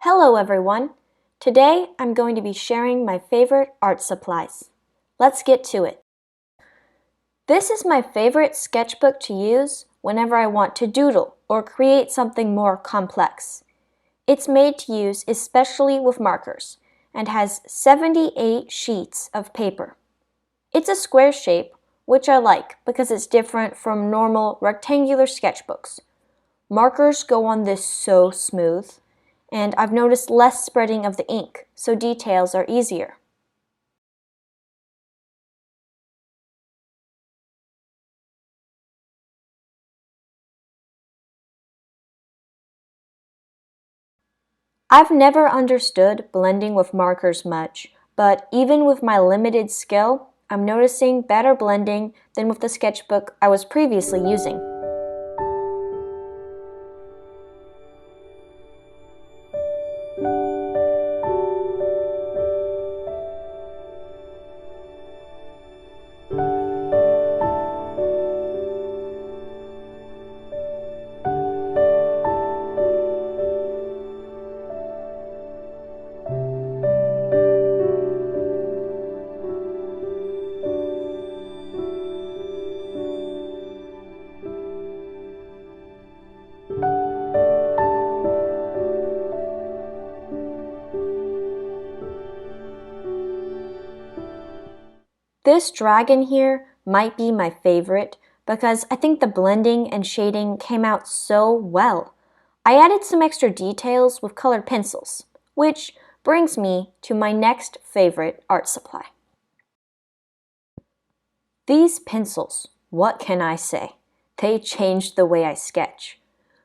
Hello everyone! Today I'm going to be sharing my favorite art supplies. Let's get to it. This is my favorite sketchbook to use whenever I want to doodle or create something more complex. It's made to use especially with markers and has 78 sheets of paper. It's a square shape, which I like because it's different from normal rectangular sketchbooks. Markers go on this so smooth, and I've noticed less spreading of the ink, so details are easier. I've never understood blending with markers much, but even with my limited skill, I'm noticing better blending than with the sketchbook I was previously using. This dragon here might be my favorite because I think the blending and shading came out so well. I added some extra details with colored pencils, which brings me to my next favorite art supply. These pencils, what can I say? They changed the way I sketch.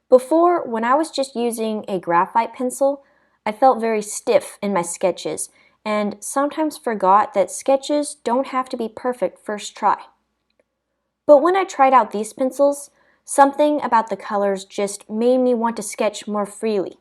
Before, when I was just using a graphite pencil, I felt very stiff in my sketches and sometimes forgot that sketches don't have to be perfect first try. But when I tried out these pencils, something about the colors just made me want to sketch more freely.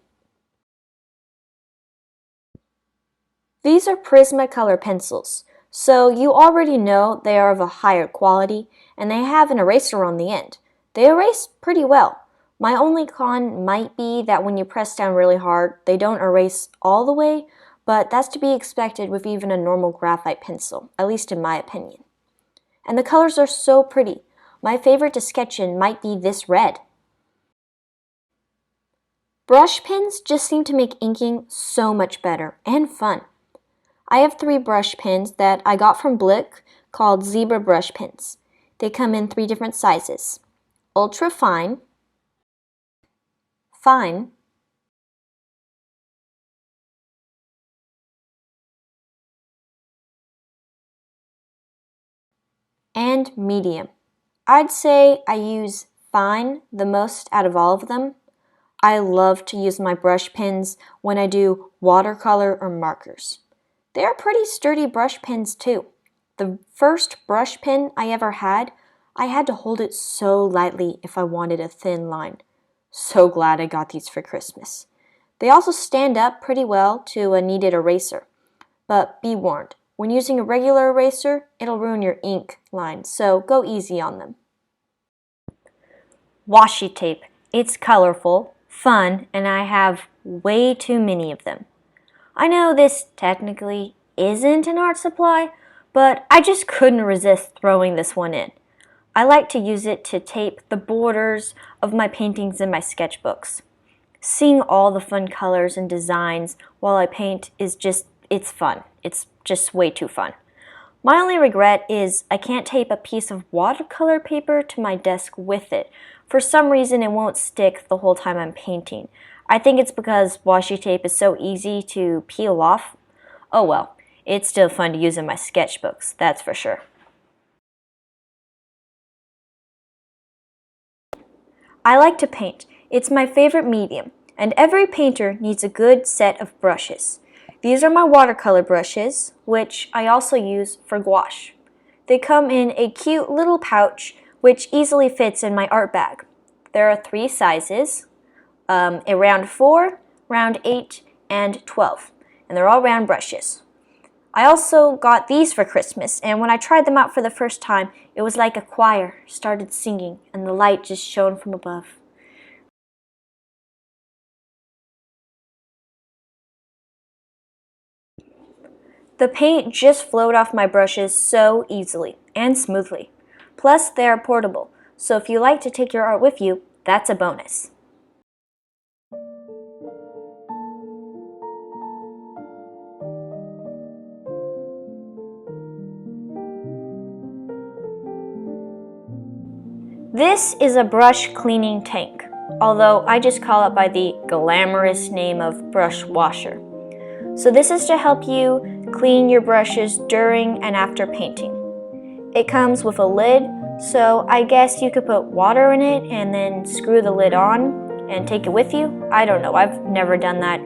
These are Prismacolor pencils, so you already know they are of a higher quality and they have an eraser on the end. They erase pretty well. My only con might be that when you press down really hard, they don't erase all the way, but that's to be expected with even a normal graphite pencil, at least in my opinion. And the colors are so pretty. My favorite to sketch in might be this red. Brush pens just seem to make inking so much better and fun. I have 3 brush pens that I got from BLICK called zebra brush pens. They come in 3 different sizes: ultra fine, fine, and medium. I'd say I use fine the most out of all of them. I love to use my brush pens when I do watercolor or markers. They are pretty sturdy brush pens too. The first brush pen I ever had, I had to hold it so lightly if I wanted a thin line. So glad I got these for Christmas. They also stand up pretty well to a kneaded eraser. But be warned, when using a regular eraser, it'll ruin your ink line, so go easy on them. Washi tape. It's colorful, fun, and I have way too many of them. I know this technically isn't an art supply, but I just couldn't resist throwing this one in. I like to use it to tape the borders of my paintings in my sketchbooks. Seeing all the fun colors and designs while I paint is it's fun. It's just way too fun. My only regret is I can't tape a piece of watercolor paper to my desk with it. For some reason, it won't stick the whole time I'm painting. I think it's because washi tape is so easy to peel off. Oh well, it's still fun to use in my sketchbooks, that's for sure. I like to paint. It's my favorite medium, and every painter needs a good set of brushes. These are my watercolor brushes, which I also use for gouache. They come in a cute little pouch which easily fits in my art bag. There are 3 sizes, a round 4, round 8, and 12, and they're all round brushes. I also got these for Christmas, and when I tried them out for the first time, it was like a choir started singing and the light just shone from above. The paint just flowed off my brushes so easily and smoothly. Plus, they are portable, so if you like to take your art with you, that's a bonus. This is a brush cleaning tank, although I just call it by the glamorous name of brush washer. So this is to help you clean your brushes during and after painting. It comes with a lid, so I guess you could put water in it and then screw the lid on and take it with you. I don't know, I've never done that.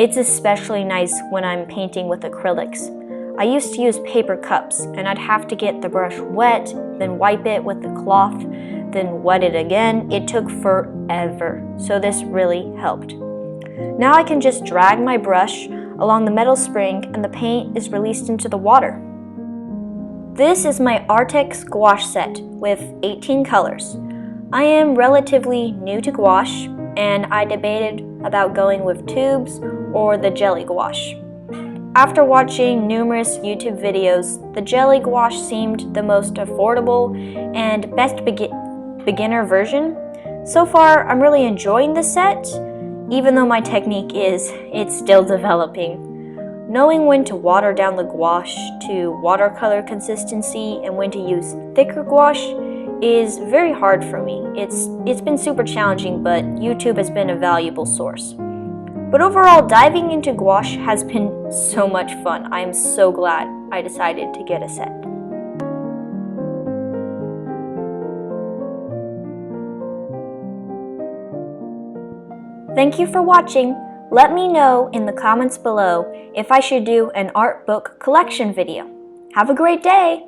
It's especially nice when I'm painting with acrylics. I used to use paper cups and I'd have to get the brush wet, then wipe it with the cloth, then wet it again. It took forever, so this really helped. Now I can just drag my brush along the metal spring and the paint is released into the water. This is my Arctic gouache set with 18 colors. I am relatively new to gouache and I debated about going with tubes or the jelly gouache. After watching numerous YouTube videos, the jelly gouache seemed the most affordable and best beginner version. So far, I'm really enjoying the set, even though my technique it's still developing. Knowing when to water down the gouache to watercolor consistency and when to use thicker gouache is very hard for me. It's been super challenging, but YouTube has been a valuable source. But overall, diving into gouache has been so much fun. I am so glad I decided to get a set. Thank you for watching. Let me know in the comments below if I should do an art book collection video. Have a great day!